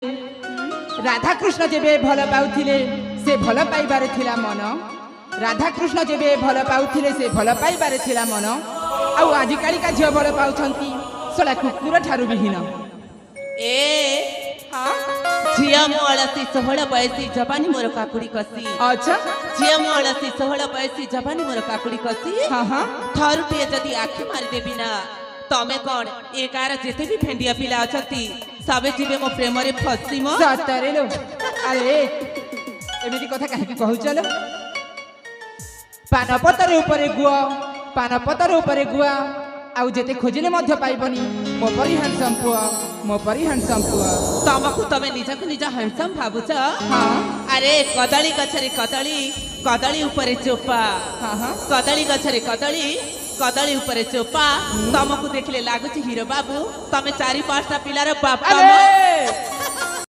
राधाकृष्ण जेबे भल पाउथिले से भल पाइबारे थिला मन राधाकृष्ण जेबे भल पाउथिले से भल पाइबारे थिला मन आउ आजिकालिका झियो भल पाउछंती सला कुकुर ठारू बिहीन ए हाँ झिया मो अलसी 16 बयसी जवानी मोर काकुड़ी कसी अच्छा झिया मो अलसी 16 बयसी जवानी मोर काकुड़ी कसी हाँ हाँ थरुटे जदी आखि मारि देबी ना तमे कोन एकार जेते भी फेंडिया पिला अछती सबे जीवे मो प्रेम रे फसी मो सतरे लो अरे एमिति कथा काहे की कहू चलो पानपतर ऊपर गुआ आउ जेते खोजिले मध्य पाइबनी मो परी हैंडसम पुआ तमकु तमे निजकु निज हैंडसम भाबुछ हाँ अरे कदली गछरे कदली ऊपर चोपा हाँ हाँ कदली गछरे कदली ऊपर चोपा तमकु देखले लागुची हीरो बाबू तमे 4-5टा पिलार बापा अरे